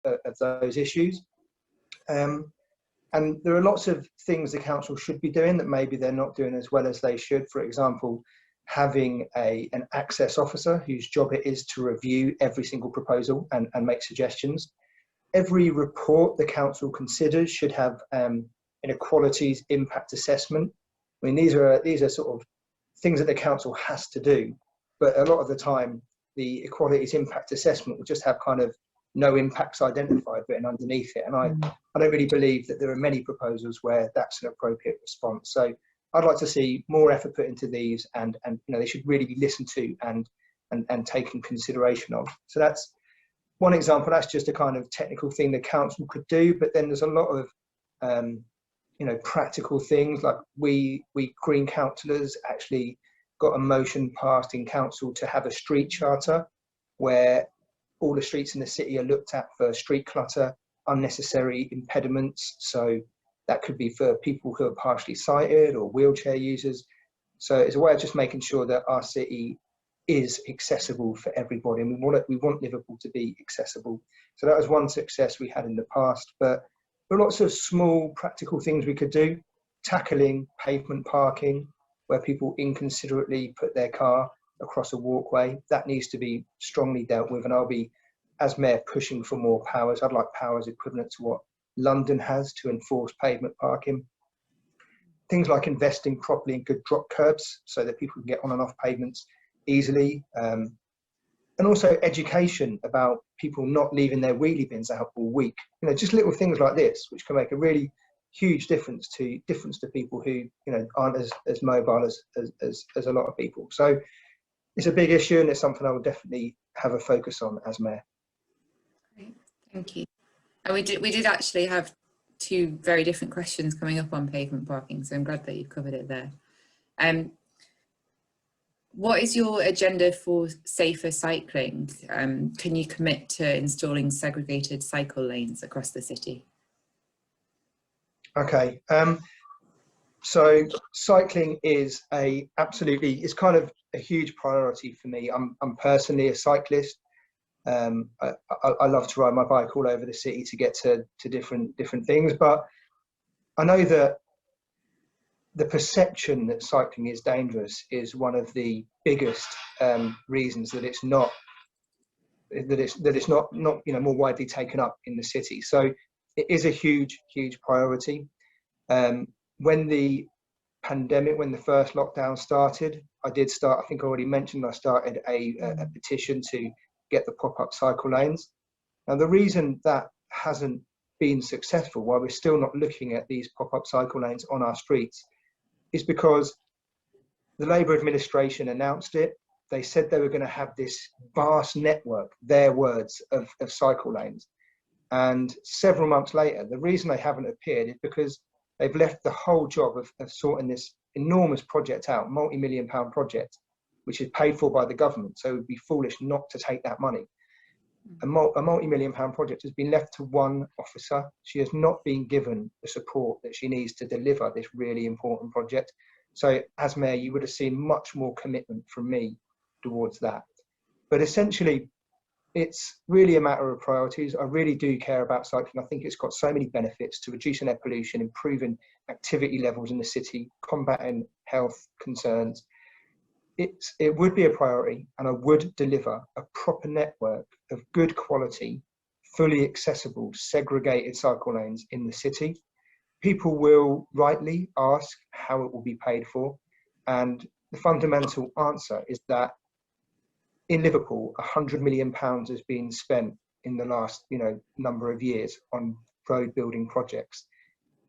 of those issues. And there are lots of things the council should be doing that maybe they're not doing as well as they should. For example, having an access officer whose job it is to review every single proposal and make suggestions. Every report the council considers should have inequalities impact assessment. I mean, these are sort of things that the council has to do, but a lot of the time the equalities impact assessment will just have kind of no impacts identified written underneath it. And I don't really believe that there are many proposals where that's an appropriate response. So I'd like to see more effort put into these, and they should really be listened to and taken consideration of. So that's one example. That's just a kind of technical thing the council could do, but then there's a lot of practical things, like we green councillors actually got a motion passed in council to have a street charter where all the streets in the city are looked at for street clutter, unnecessary impediments. So that could be for people who are partially sighted or wheelchair users. So it's a way of just making sure that our city is accessible for everybody, and we want Liverpool to be accessible. So that was one success we had in the past, but there are lots of small practical things we could do. Tackling pavement parking, where people inconsiderately put their car across a walkway, that needs to be strongly dealt with, and I'll be, as mayor, pushing for more powers. I'd like powers equivalent to what London has to enforce pavement parking. Things like investing properly in good drop curbs so that people can get on and off pavements easily, and also education about people not leaving their wheelie bins out all week. Just little things like this which can make a really huge difference to people who aren't as mobile as a lot of people. So it's a big issue, and it's something I would definitely have a focus on as mayor. Great, thank you. And we did actually have two very different questions coming up on pavement parking, so I'm glad that you've covered it there. What is your agenda for safer cycling? Can you commit to installing segregated cycle lanes across the city? Okay, so cycling is it's kind of a huge priority for me. I'm personally a cyclist. I love to ride my bike all over the city to get to different things, but I know that the perception that cycling is dangerous is one of the biggest reasons that it's not more widely taken up in the city. So it is a huge priority. When the pandemic, when the first lockdown started, I think I already mentioned, I started a petition to get the pop-up cycle lanes. Now the reason that hasn't been successful, why we're still not looking at these pop-up cycle lanes on our streets, is because the Labour administration announced it. They said they were going to have this vast network, their words, of cycle lanes. And several months later, the reason they haven't appeared is because they've left the whole job of sorting this enormous project out, multi-million-pound project, which is paid for by the government. So it would be foolish not to take that money. A multi-million-pound project has been left to one officer. She has not been given the support that she needs to deliver this really important project. So as mayor, you would have seen much more commitment from me towards that. But essentially, it's really a matter of priorities. I really do care about cycling. I think it's got so many benefits to reducing air pollution, improving activity levels in the city, combating health concerns. It would be a priority, and I would deliver a proper network of good quality, fully accessible, segregated cycle lanes in the city. People will rightly ask how it will be paid for, and the fundamental answer is that in Liverpool, £100 million has been spent in the last number of years on road building projects.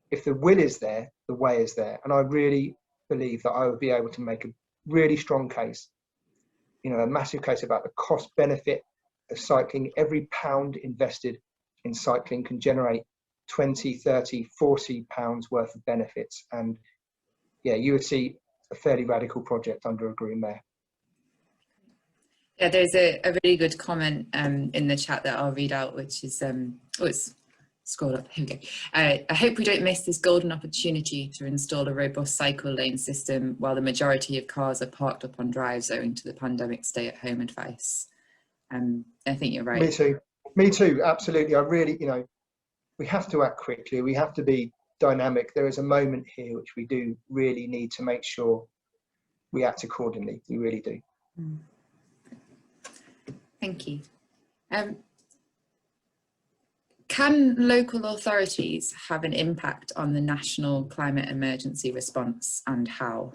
If the will is there, the way is there, and I really believe that I would be able to make a really strong case, a massive case about the cost benefit of cycling. Every pound invested in cycling can generate 20, 30, 40 pounds worth of benefits. And yeah, you would see a fairly radical project under a Green mayor. Yeah, there's a really good comment in the chat that I'll read out, which is, it's scroll up, here we go. I hope we don't miss this golden opportunity to install a robust cycle lane system while the majority of cars are parked up on drives owing to the pandemic stay-at-home advice. I think you're right. Me too. Me too, absolutely. I really, we have to act quickly. We have to be dynamic. There is a moment here which we do really need to make sure we act accordingly. We really do. Thank you. Can local authorities have an impact on the national climate emergency response, and how?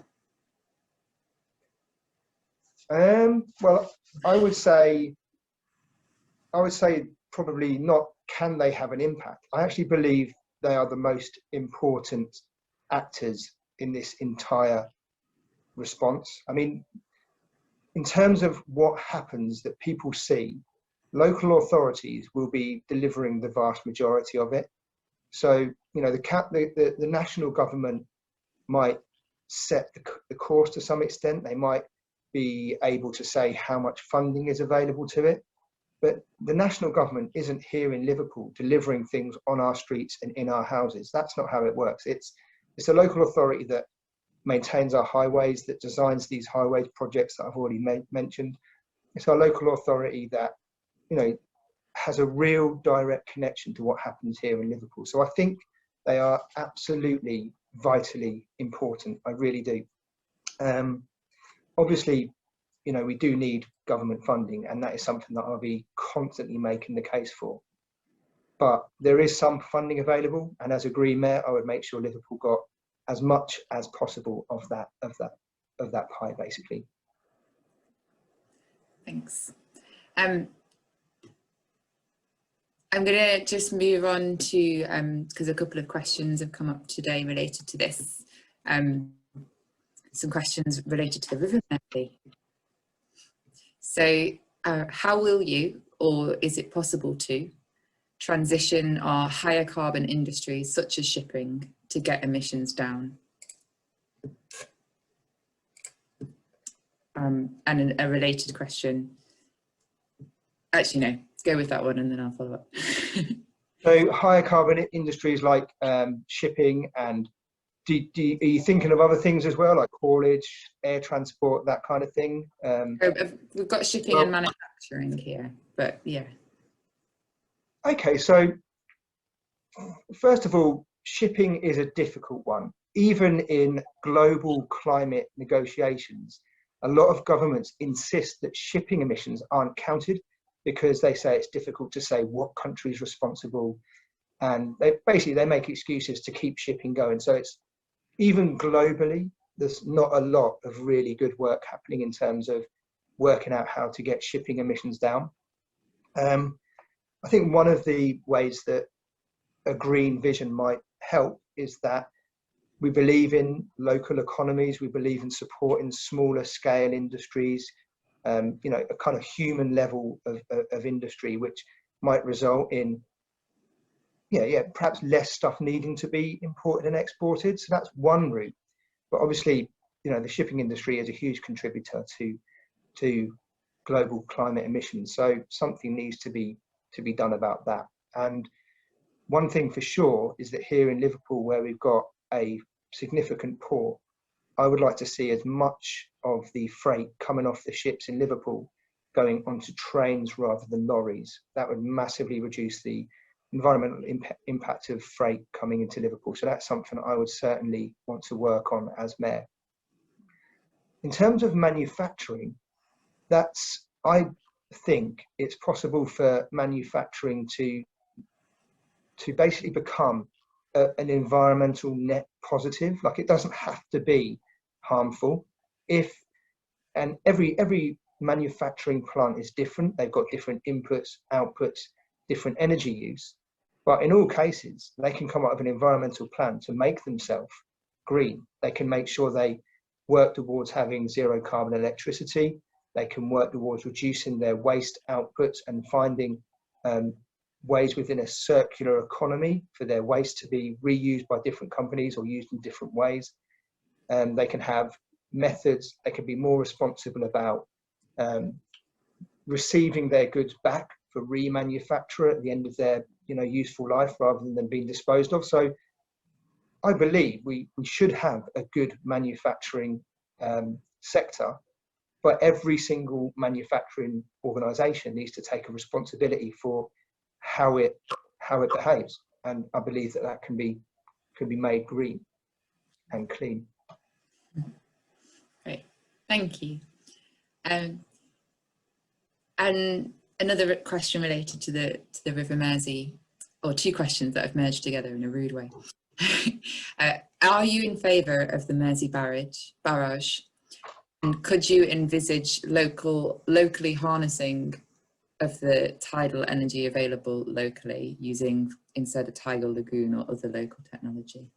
Well, I would say probably not. Can they have an impact? I actually believe they are the most important actors in this entire response. I mean, in terms of what happens that people see, local authorities will be delivering the vast majority of it. So, the national government might set the course to some extent. They might be able to say how much funding is available to it. But the national government isn't here in Liverpool delivering things on our streets and in our houses. That's not how it works. It's a local authority that maintains our highways, that designs these highways projects that I've already mentioned. It's our local authority that, has a real direct connection to what happens here in Liverpool. So I think they are absolutely vitally important. I really do. Obviously, we do need government funding, and that is something that I'll be constantly making the case for. But there is some funding available, and as a Green Mayor, I would make sure Liverpool got as much as possible of that pie, basically. Thanks. I'm going to just move on to, because a couple of questions have come up today related to this. Some questions related to the River Mersey. So how will you, or is it possible to, transition our higher carbon industries such as shipping to get emissions down? And a related question. Actually, no, go with that one and then I'll follow up. So higher carbon industries like shipping, and are you thinking of other things as well, like haulage, air transport, that kind of thing? We've got shipping and manufacturing here, but yeah. Okay, so first of all, shipping is a difficult one. Even in global climate negotiations, a lot of governments insist that shipping emissions aren't counted because they say it's difficult to say what country is responsible, and they make excuses to keep shipping going. So it's, even globally, there's not a lot of really good work happening in terms of working out how to get shipping emissions down. I think one of the ways that a green vision might help is that we believe in local economies, we believe in supporting smaller scale industries, a kind of human level of industry, which might result in perhaps less stuff needing to be imported and exported. So that's one route. But obviously, the shipping industry is a huge contributor to global climate emissions. So something needs to be done about that. And one thing for sure is that here in Liverpool, where we've got a significant port, I would like to see as much of the freight coming off the ships in Liverpool going onto trains rather than lorries. That would massively reduce the environmental impact of freight coming into Liverpool. So that's something I would certainly want to work on as mayor. In terms of manufacturing, I think it's possible for manufacturing to basically become an environmental net positive. Like, it doesn't have to be harmful. And every manufacturing plant is different. They've got different inputs, outputs, different energy use. But in all cases, they can come up with an environmental plan to make themselves green. They can make sure they work towards having zero carbon electricity. They can work towards reducing their waste outputs and finding ways within a circular economy for their waste to be reused by different companies or used in different ways. They can have methods, they can be more responsible about receiving their goods back for remanufacture at the end of their useful life, rather than them being disposed of. So I believe we should have a good manufacturing sector, but every single manufacturing organisation needs to take a responsibility for how it behaves, and I believe that can be made green and clean. Great, thank you. And another question related to the River Mersey, or two questions that I've merged together in a rude way. Are you in favour of the Mersey Barrage? And could you envisage locally harnessing of the tidal energy available locally using instead a tidal lagoon or other local technology?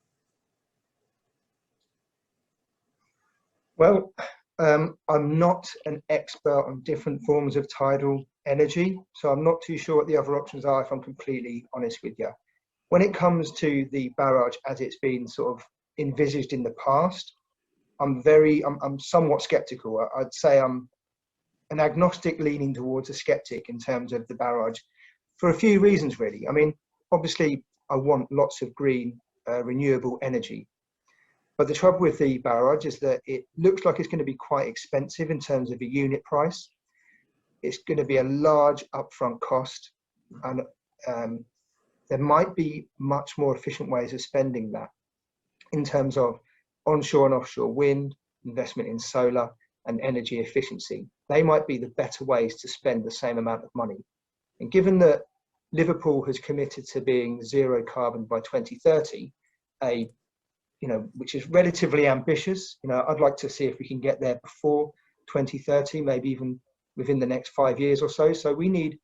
Well, I'm not an expert on different forms of tidal energy, so I'm not too sure what the other options are, if I'm completely honest with you. When it comes to the barrage as it's been sort of envisaged in the past, I'm somewhat skeptical. I'd say I'm an agnostic leaning towards a skeptic in terms of the barrage for a few reasons, really. I mean, obviously, I want lots of green, renewable energy. But the trouble with the barrage is that it looks like it's going to be quite expensive in terms of a unit price. It's going to be a large upfront cost, and there might be much more efficient ways of spending that in terms of onshore and offshore wind, investment in solar and energy efficiency. They might be the better ways to spend the same amount of money. And given that Liverpool has committed to being zero carbon by 2030, which is relatively ambitious, I'd like to see if we can get there before 2030, maybe even within the next 5 years or so. So we need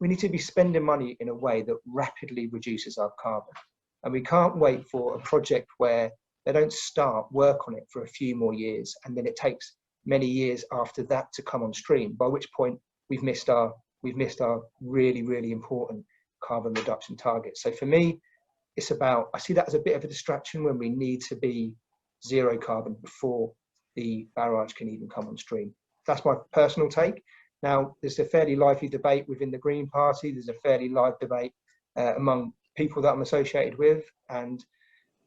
to be spending money in a way that rapidly reduces our carbon. And we can't wait for a project where they don't start work on it for a few more years, and then it takes many years after that to come on stream, by which point we've missed our really, really important carbon reduction targets. So for me, I see that as a bit of a distraction when we need to be zero carbon before the barrage can even come on stream. That's my personal take. Now, there's a fairly lively debate within the Green Party. There's a fairly live debate among people that I'm associated with. And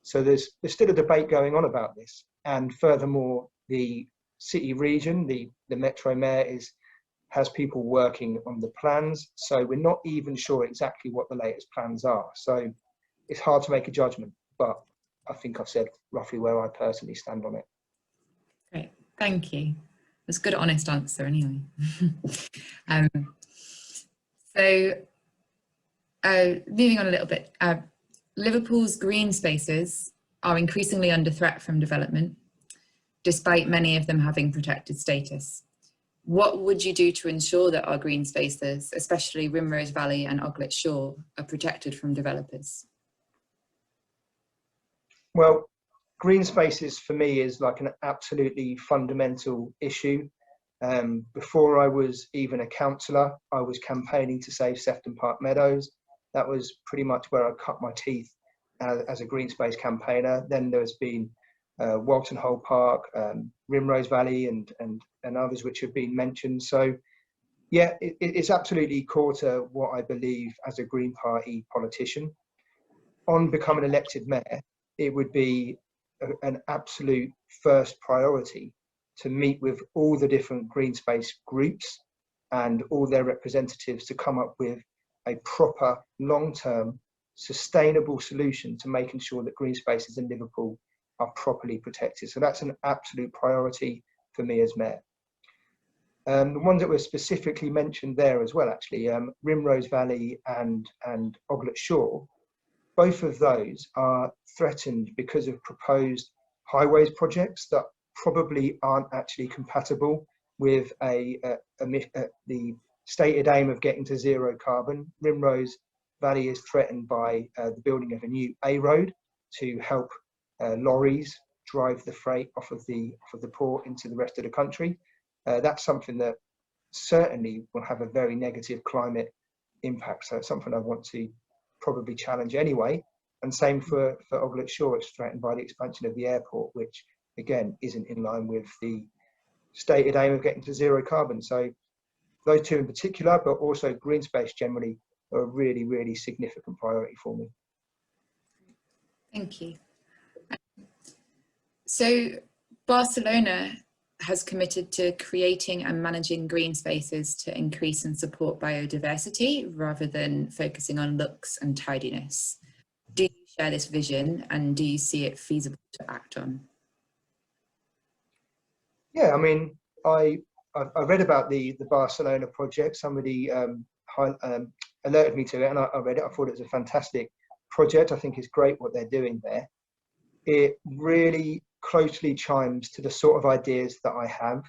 so there's still a debate going on about this. And furthermore, the city region, the Metro Mayor has people working on the plans. So we're not even sure exactly what the latest plans are. So it's hard to make a judgment, but I think I've said roughly where I personally stand on it. Great, thank you. That's a good, honest answer anyway. Moving on a little bit, Liverpool's green spaces are increasingly under threat from development, despite many of them having protected status. What would you do to ensure that our green spaces, especially Rimrose Valley and Oglet Shore, are protected from developers? Well, green spaces for me is like an absolutely fundamental issue. Before I was even a councillor, I was campaigning to save Sefton Park Meadows. That was pretty much where I cut my teeth as a green space campaigner. Then there's been Walton Hole Park, Rimrose Valley and others which have been mentioned. So yeah, it's absolutely core to what I believe as a Green Party politician. On becoming elected mayor, it would be an absolute first priority to meet with all the different green space groups and all their representatives to come up with a proper long-term sustainable solution to making sure that green spaces in Liverpool are properly protected. So that's an absolute priority for me as mayor. The ones that were specifically mentioned there as well, actually, Rimrose Valley and Oglet Shore, both of those are threatened because of proposed highways projects that probably aren't actually compatible with the stated aim of getting to zero carbon. Rimrose Valley is threatened by the building of a new A road to help lorries drive the freight off of the port into the rest of the country. That's something that certainly will have a very negative climate impact. So it's something I want to probably challenge anyway. And same for Oglet Shore, it's threatened by the expansion of the airport, which again isn't in line with the stated aim of getting to zero carbon. So those two in particular, but also green space generally, are a really, really significant priority for me. Thank you. So Barcelona has committed to creating and managing green spaces to increase and support biodiversity rather than focusing on looks and tidiness. Do you share this vision, and do you see it feasible to act on? Yeah, I mean, I read about the Barcelona project. Somebody alerted me to it, and I read it. I thought it was a fantastic project. I think it's great what they're doing there. It really closely chimes to the sort of ideas that I have.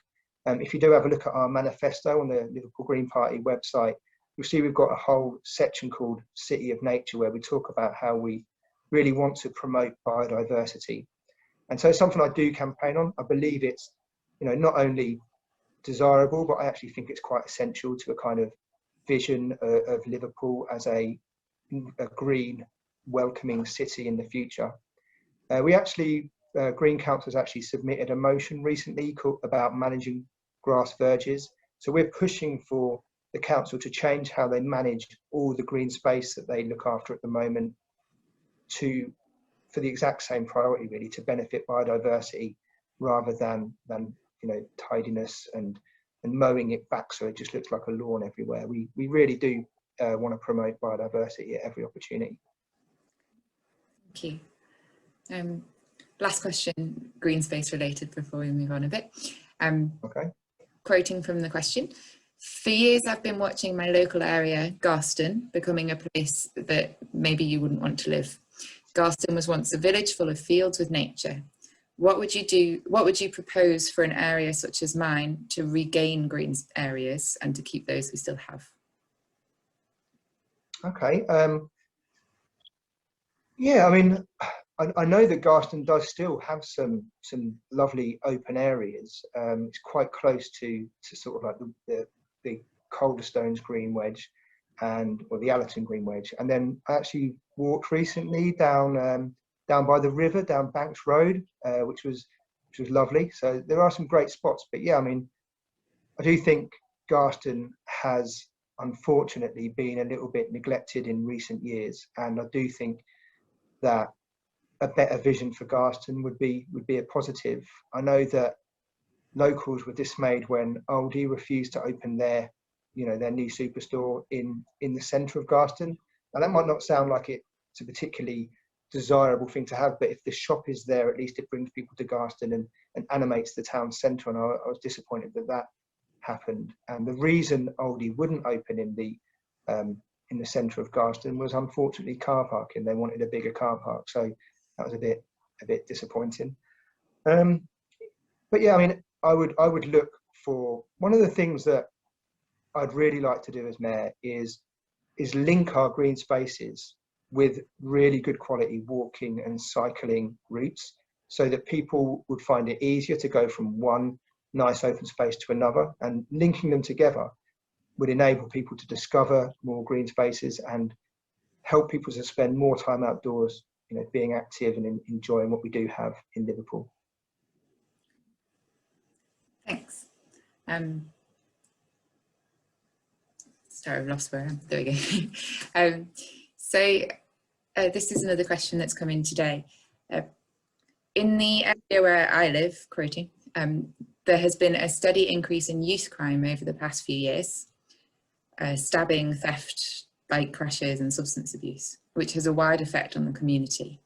If you do have a look at our manifesto on the Liverpool Green Party website, you'll see we've got a whole section called City of Nature, where we talk about how we really want to promote biodiversity. And so it's something I do campaign on. I believe it's, you know, not only desirable, but I actually think it's quite essential to a kind of vision of Liverpool as a green, welcoming city in the future. We actually, Green Council has actually submitted a motion recently about managing grass verges. So we're pushing for the council to change how they manage all the green space that they look after at the moment for the exact same priority, really, to benefit biodiversity rather than you know, tidiness and mowing it back so it just looks like a lawn everywhere. We really do want to promote biodiversity at every opportunity. Thank you. Last question, green space related, before we move on a bit. Okay. Quoting from the question: "For years I've been watching my local area, Garston, becoming a place that maybe you wouldn't want to live. Garston was once a village full of fields with nature. What would you propose for an area such as mine to regain green areas and to keep those we still have?" Okay. Yeah, I mean, I know that Garston does still have some lovely open areas. It's quite close to sort of like the Calderstones Green Wedge or the Allerton Green Wedge. And then I actually walked recently down by the river, down Banks Road, which was lovely. So there are some great spots. But yeah, I mean, I do think Garston has unfortunately been a little bit neglected in recent years, and I do think that a better vision for Garston would be a positive. I know that locals were dismayed when Aldi refused to open their new superstore in the centre of Garston. Now that might not sound like it's a particularly desirable thing to have, but if the shop is there, at least it brings people to Garston and animates the town centre. And I was disappointed that happened. And the reason Aldi wouldn't open in the centre of Garston was unfortunately car parking. They wanted a bigger car park, so that was a bit disappointing. But yeah, I mean, I would look for, one of the things that I'd really like to do as mayor is link our green spaces with really good quality walking and cycling routes, so that people would find it easier to go from one nice open space to another, and linking them together would enable people to discover more green spaces and help people to spend more time outdoors, you know, being active and enjoying what we do have in Liverpool. Thanks. Sorry, I've lost where I am. There we go. This is another question that's come in today. In the area where I live, quoting, there has been a steady increase in youth crime over the past few years. Stabbing, theft, bike crashes and substance abuse, which has a wide effect on the community.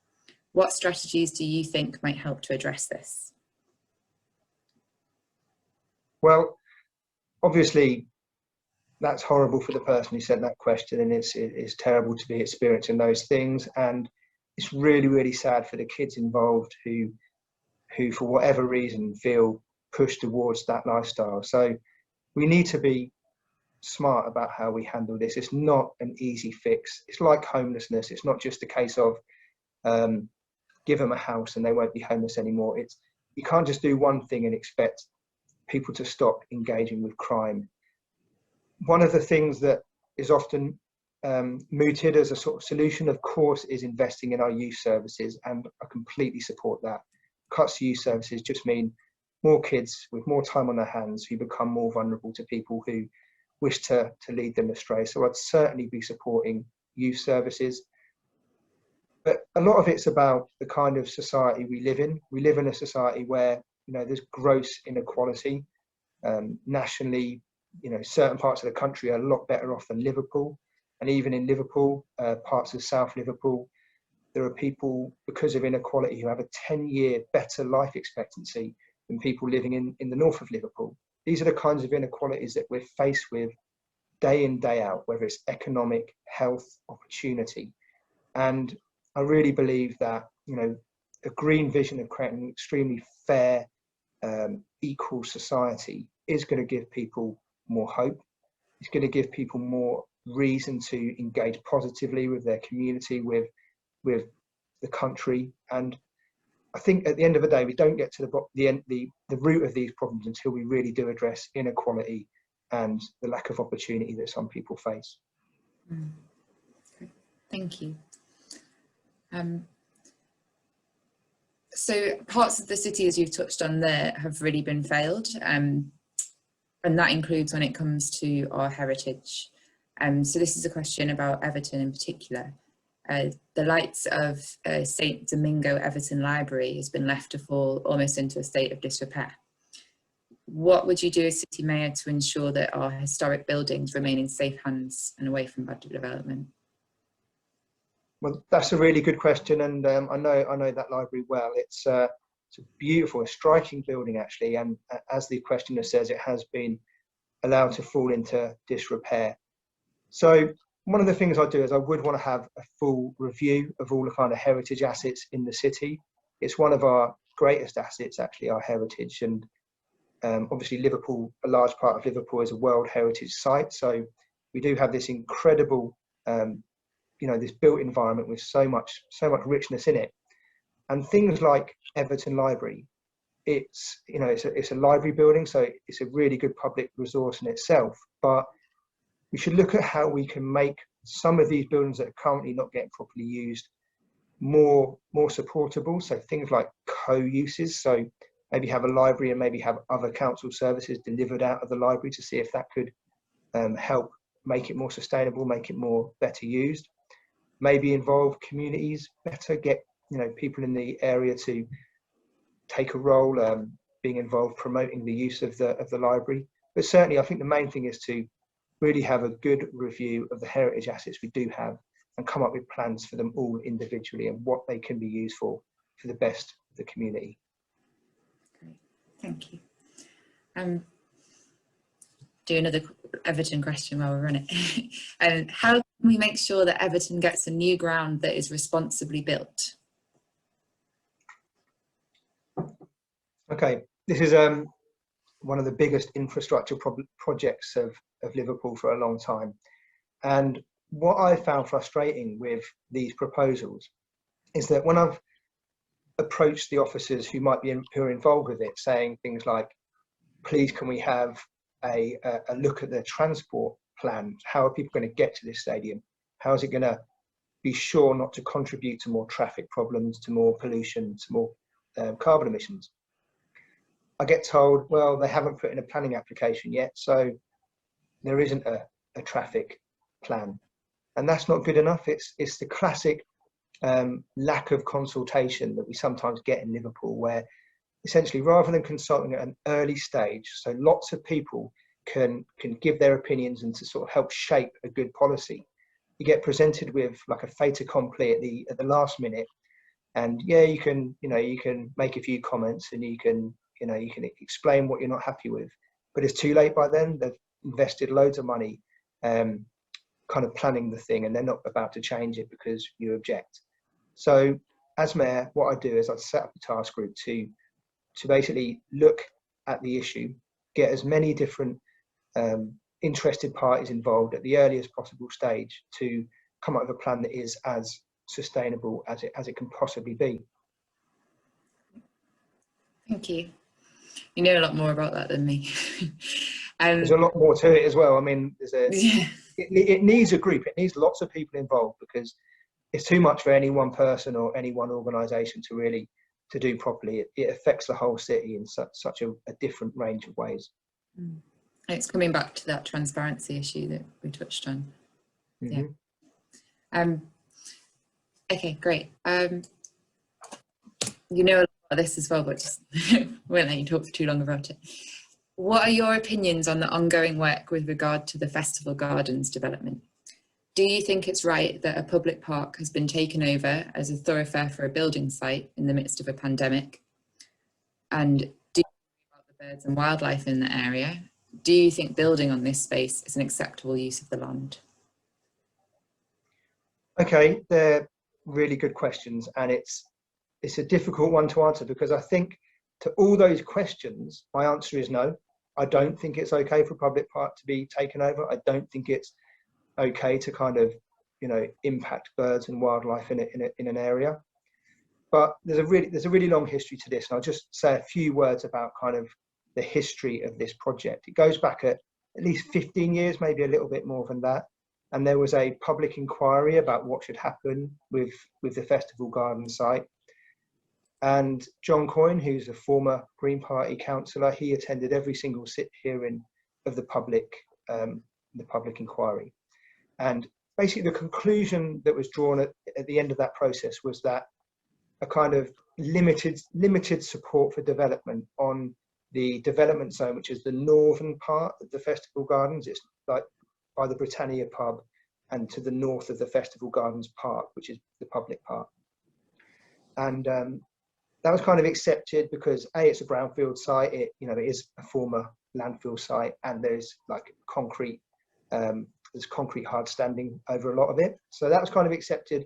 What strategies do you think might help to address this? Well, obviously that's horrible for the person who sent that question, and it's terrible to be experiencing those things, and it's really, really sad for the kids involved who for whatever reason feel pushed towards that lifestyle. So we need to be smart about how we handle this. It's not an easy fix. It's like homelessness. It's not just a case of give them a house and they won't be homeless anymore. You can't just do one thing and expect people to stop engaging with crime. One of the things that is often mooted as a sort of solution, of course, is investing in our youth services, and I completely support that. Cuts to youth services just mean more kids with more time on their hands who become more vulnerable to people who wish to lead them astray. So I'd certainly be supporting youth services. But a lot of it's about the kind of society we live in. We live in a society where there's gross inequality. Nationally, certain parts of the country are a lot better off than Liverpool. And even in Liverpool, parts of South Liverpool, there are people, because of inequality, who have a 10-year better life expectancy than people living in the north of Liverpool. These are the kinds of inequalities that we're faced with day in, day out, whether it's economic, health, opportunity. And I really believe that, a green vision of creating an extremely fair, equal society is going to give people more hope. It's going to give people more reason to engage positively with their community, with the country. And I think at the end of the day, we don't get to the root of these problems until we really do address inequality and the lack of opportunity that some people face. Thank you. So parts of the city, as you've touched on there, have really been failed, and that includes when it comes to our heritage. So this is a question about Everton in particular. The lights of St Domingo Everton Library has been left to fall almost into a state of disrepair. What would you do as City Mayor to ensure that our historic buildings remain in safe hands and away from bad development? Well, that's a really good question, and I know that library well. It's a beautiful, a striking building actually, and as the questioner says, it has been allowed to fall into disrepair. So one of the things I do is I would want to have a full review of all the kind of heritage assets in the city. It's one of our greatest assets, actually, our heritage. And obviously Liverpool, a large part of Liverpool is a World Heritage Site. So we do have this incredible, this built environment with so much richness in it. And things like Everton Library, it's a library building, so it's a really good public resource in itself. But we should look at how we can make some of these buildings that are currently not getting properly used more supportable. So things like co-uses. So maybe have a library and maybe have other council services delivered out of the library to see if that could help make it more sustainable, make it better used. Maybe involve communities better, get people in the area to take a role, being involved, promoting the use of the library. But certainly I think the main thing is to really have a good review of the heritage assets we do have and come up with plans for them all individually and what they can be used for the best of the community. Great, thank you. Do another Everton question while we're on it. How can we make sure that Everton gets a new ground that is responsibly built? Okay, this is one of the biggest infrastructure projects of Liverpool for a long time. And what I found frustrating with these proposals is that when I've approached the officers who are involved with it, saying things like, please can we have a look at the transport plan? How are people going to get to this stadium? How is it going to be sure not to contribute to more traffic problems, to more pollution, to more carbon emissions? I get told, well, they haven't put in a planning application yet, so there isn't a traffic plan. And that's not good enough. It's the classic lack of consultation that we sometimes get in Liverpool, where essentially rather than consulting at an early stage, so lots of people can give their opinions and to sort of help shape a good policy, you get presented with like a fait accompli at the last minute. And yeah, you can make a few comments and you can explain what you're not happy with, but it's too late by then. They've invested loads of money kind of planning the thing, and they're not about to change it because you object. So as mayor, what I do is I set up a task group to basically look at the issue, get as many different interested parties involved at the earliest possible stage to come up with a plan that is as sustainable as it can possibly be. Thank you. You know a lot more about that than me. There's a lot more to it as well. I mean, Yeah. it needs a group. It needs lots of people involved, because it's too much for any one person or any one organisation to do properly. It affects the whole city in such a different range of ways. It's coming back to that transparency issue that we touched on. Mm-hmm. Yeah. Okay, great. You know a lot this as well, but just won't let you talk for too long about it. What are your opinions on the ongoing work with regard to the Festival Gardens development? Do you think it's right that a public park has been taken over as a thoroughfare for a building site in the midst of a pandemic? And do you think about the birds and wildlife in the area? Do you think building on this space is an acceptable use of the land? Okay, they're really good questions, and it's a difficult one to answer, because I think to all those questions, my answer is no. I don't think it's okay for a public park to be taken over. I don't think it's okay to kind of, you know, impact birds and wildlife in an area. But there's a really long history to this, and I'll just say a few words about kind of the history of this project. It goes back at least 15 years, maybe a little bit more than that. And there was a public inquiry about what should happen with the Festival Garden site. And John Coyne, who's a former Green Party councillor, he attended every single hearing of the public inquiry. And basically the conclusion that was drawn at the end of that process was that a kind of limited support for development on the development zone, which is the northern part of the Festival Gardens. It's like by the Britannia pub, and to the north of the Festival Gardens Park, which is the public park. And that was kind of accepted because A, it's a brownfield site, it is a former landfill site, and there's like concrete, there's concrete hard standing over a lot of it. So that was kind of accepted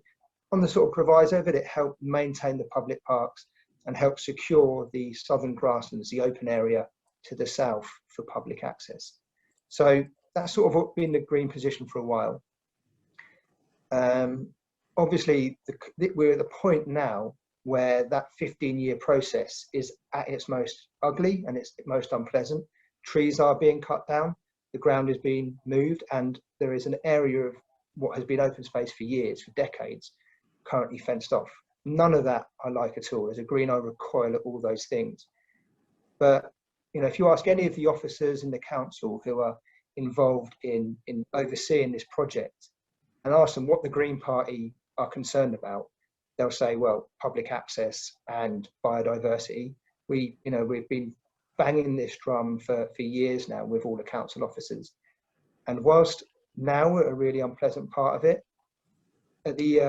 on the sort of proviso that it helped maintain the public parks and help secure the southern grasslands, the open area to the south for public access. So that's sort of been the Green position for a while. Obviously, we're at the point now where that 15-year process is at its most ugly and its most unpleasant. Trees are being cut down, the ground is being moved, and there is an area of what has been open space for years, for decades, currently fenced off. None of that I like at all. As a Green, I recoil at all those things. But if you ask any of the officers in the council who are involved in overseeing this project and ask them what the Green Party are concerned about, they'll say, well, public access and biodiversity. We've been banging this drum for years now with all the council officers. And whilst now we're at a really unpleasant part of it, at the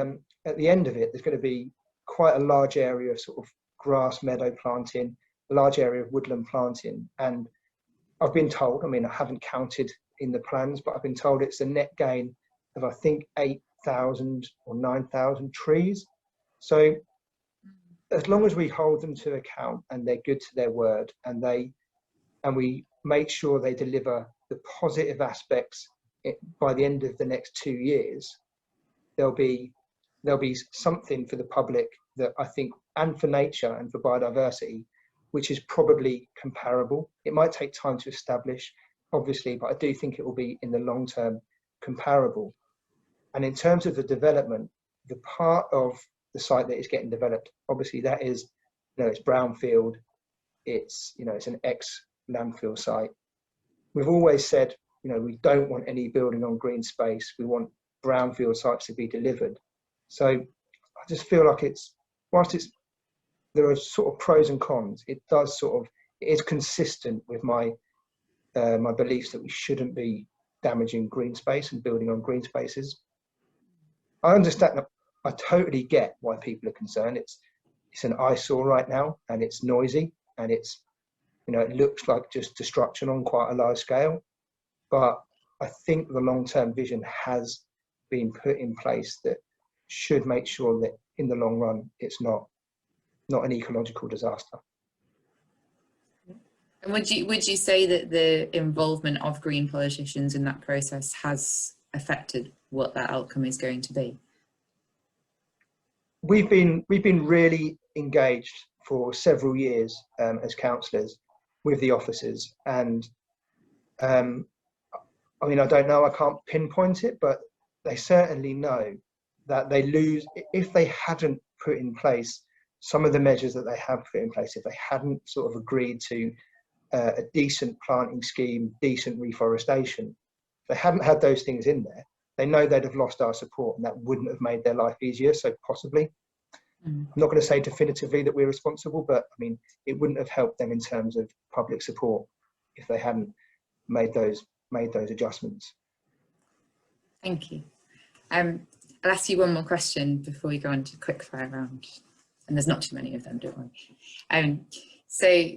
end of it, there's going to be quite a large area of sort of grass meadow planting, a large area of woodland planting. And I've been told, I haven't counted in the plans, but I've been told it's a net gain of, I think, 8,000 or 9,000 trees. So as long as we hold them to account and they're good to their word, and we make sure they deliver the positive aspects by the end of the next 2 years, there'll be something for the public that I think, and for nature and for biodiversity, which is probably comparable. It might take time to establish, obviously, but I do think it will be in the long term comparable. And in terms of the development, the part of the site that is getting developed, obviously that is, it's brownfield, it's an ex-landfill site. We've always said, we don't want any building on green space. We want brownfield sites to be delivered. So I just feel like there are sort of pros and cons. It is consistent with my beliefs that we shouldn't be damaging green space and building on green spaces. I understand that. I totally get why people are concerned. It's an eyesore right now, and it's noisy, and it looks like just destruction on quite a large scale. But I think the long-term vision has been put in place that should make sure that in the long run, it's not an ecological disaster. And would you say that the involvement of Green politicians in that process has affected what that outcome is going to be? We've been really engaged for several years as councillors with the officers, and I don't know, I can't pinpoint it, but they certainly know that they lose if they hadn't put in place some of the measures that they have put in place. If they hadn't sort of agreed to a decent planting scheme, decent reforestation, if they hadn't had those things in there, they know they'd have lost our support, and that wouldn't have made their life easier. So possibly, Mm. I'm not going to say definitively that we're responsible, but I mean, it wouldn't have helped them in terms of public support if they hadn't made those adjustments. Thank you. I'll ask you one more question before we go on to quick fire round, and there's not too many of them, don't worry. So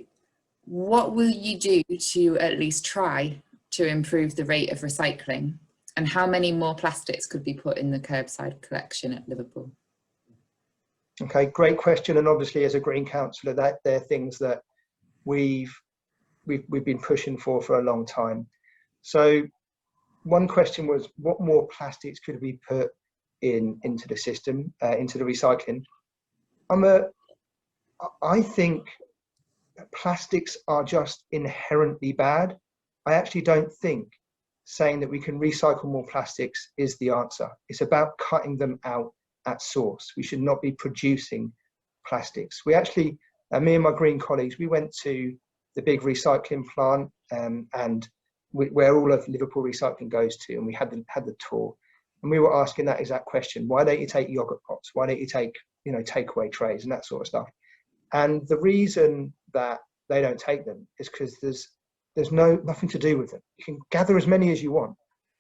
what will you do to at least try to improve the rate of recycling, and how many more plastics could be put in the curbside collection at Liverpool? Okay, great question. And obviously, as a Green Councillor, that they're things that we've been pushing for a long time. So one question was, what more plastics could we put into the system, into the recycling? I think plastics are just inherently bad. I actually don't think saying that we can recycle more plastics is the answer. It's about cutting them out at source. We should not be producing plastics. We actually, me and my green colleagues, we went to the big recycling plant and where all of Liverpool recycling goes to, and we had the tour, and we were asking that exact question: why don't you take yogurt pots? Why don't you take takeaway trays and that sort of stuff? And the reason that they don't take them is because there's nothing to do with them. You can gather as many as you want,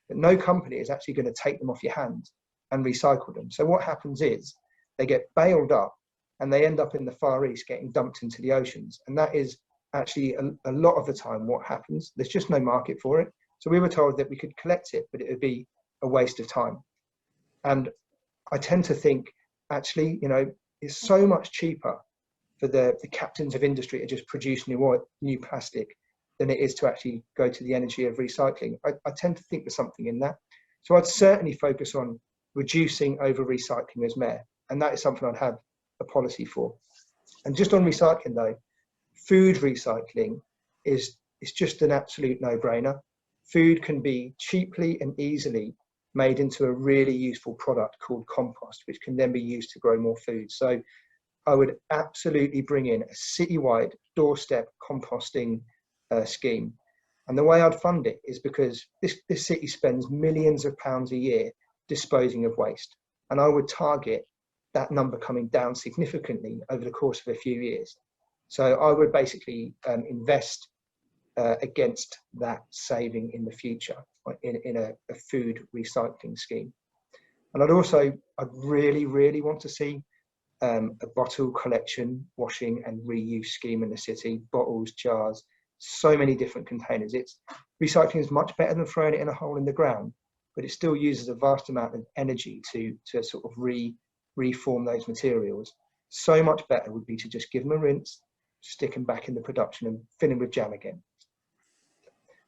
but no company is actually going to take them off your hands and recycle them. So what happens is they get baled up and they end up in the Far East getting dumped into the oceans. And that is actually a lot of the time what happens. There's just no market for it. So we were told that we could collect it, but it would be a waste of time. And I tend to think, actually, it's so much cheaper for the captains of industry to just produce new plastic than it is to actually go to the energy of recycling. I tend to think there's something in that. So I'd certainly focus on reducing over recycling as mayor, and that is something I'd have a policy for. And just on recycling though, food recycling is just an absolute no-brainer. Food can be cheaply and easily made into a really useful product called compost, which can then be used to grow more food. So I would absolutely bring in a citywide doorstep composting scheme. And the way I'd fund it is because this city spends millions of pounds a year disposing of waste. And I would target that number coming down significantly over the course of a few years. So I would basically invest against that saving in the future in a food recycling scheme. And I'd really, really want to see a bottle collection, washing and reuse scheme in the city, bottles, jars, so many different containers. Recycling is much better than throwing it in a hole in the ground, but it still uses a vast amount of energy to sort of reform those materials. So much better would be to just give them a rinse, stick them back in the production and fill them with jam again.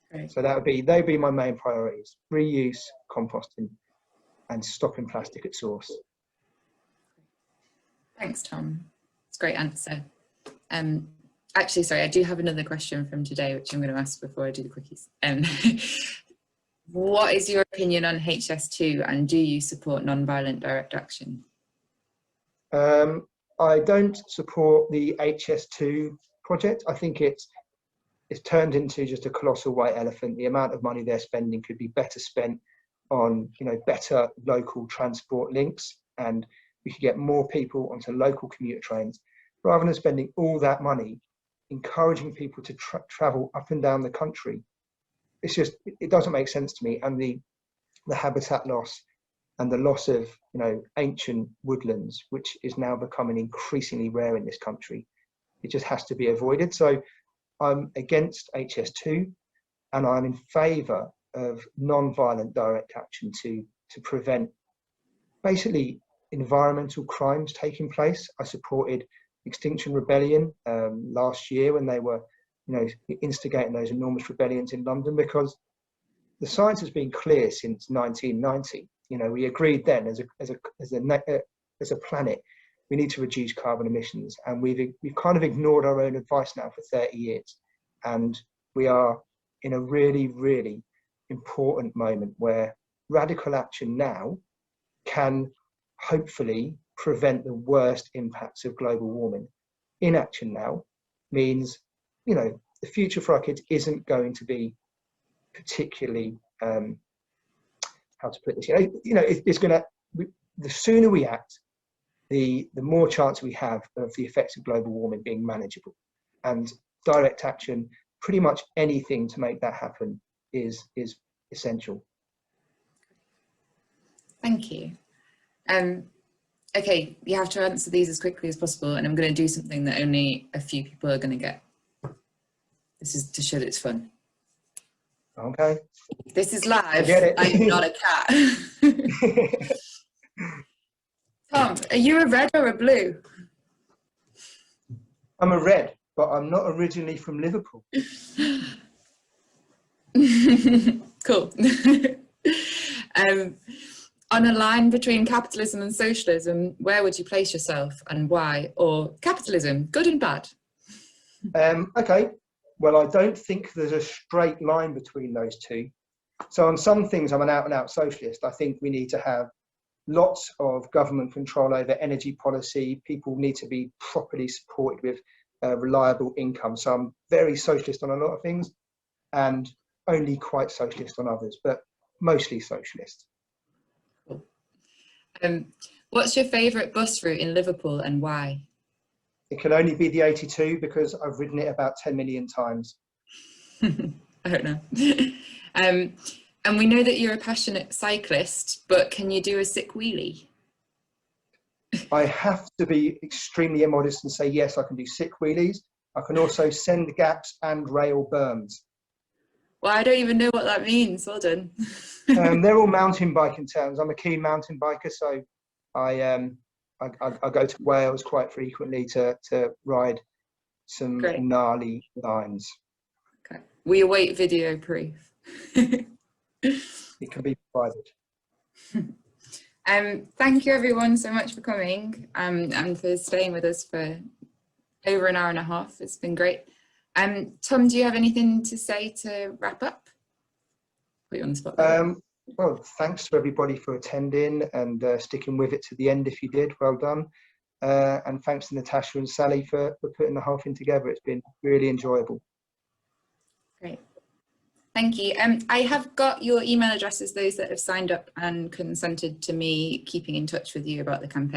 Great. So they'd be my main priorities: reuse, composting, and stopping plastic at source. Thanks, Tom. It's a great answer. Actually, sorry, I do have another question from today, which I'm going to ask before I do the quickies. What is your opinion on HS2, and do you support non-violent direct action? I don't support the HS2 project. I think it's turned into just a colossal white elephant. The amount of money they're spending could be better spent on better local transport links, and we could get more people onto local commuter trains rather than spending all that money encouraging people to travel up and down the country. It doesn't make sense to me. And the habitat loss and the loss of ancient woodlands, which is now becoming increasingly rare in this country, it just has to be avoided. So I'm against HS2, and I'm in favour of non-violent direct action to prevent basically environmental crimes taking place. I supported Extinction Rebellion last year when they were instigating those enormous rebellions in London, because the science has been clear since 1990. We agreed then as a planet we need to reduce carbon emissions, and we've kind of ignored our own advice now for 30 years, and we are in a really, really important moment where radical action now can hopefully prevent the worst impacts of global warming. Inaction now means the future for our kids isn't going to be particularly how to put this, it's going to, the sooner we act, the more chance we have of the effects of global warming being manageable. And direct action, pretty much anything to make that happen is essential. Thank you. Okay, you have to answer these as quickly as possible, and I'm going to do something that only a few people are going to get. This is to show that it's fun. Okay. This is live. Get it. I'm not a cat. Tom, are you a red or a blue? I'm a red, but I'm not originally from Liverpool. Cool. On a line between capitalism and socialism, where would you place yourself and why? Or capitalism, good and bad? Okay, well, I don't think there's a straight line between those two. So on some things, I'm an out and out socialist. I think we need to have lots of government control over energy policy. People need to be properly supported with reliable income. So I'm very socialist on a lot of things and only quite socialist on others, but mostly socialist. Cool. What's your favourite bus route in Liverpool and why? It can only be the 82 because I've ridden it about 10 million times. I don't know. And we know that you're a passionate cyclist, but can you do a sick wheelie? I have to be extremely immodest and say, yes, I can do sick wheelies. I can also send gaps and rail berms. Well, I don't even know what that means. Well done. They're all mountain biking terms. I'm a keen mountain biker, so I go to Wales quite frequently to ride some gnarly lines. Okay. We await video proof. It can be provided. Thank you everyone so much for coming and for staying with us for over an hour and a half. It's been great. Tom, do you have anything to say to wrap up? Put you on the spot. Well, thanks to everybody for attending and sticking with it to the end if you did. Well done. And thanks to Natasha and Sally for putting the whole thing together. It's been really enjoyable. Great. Thank you. I have got your email addresses, those that have signed up and consented to me keeping in touch with you about the campaign.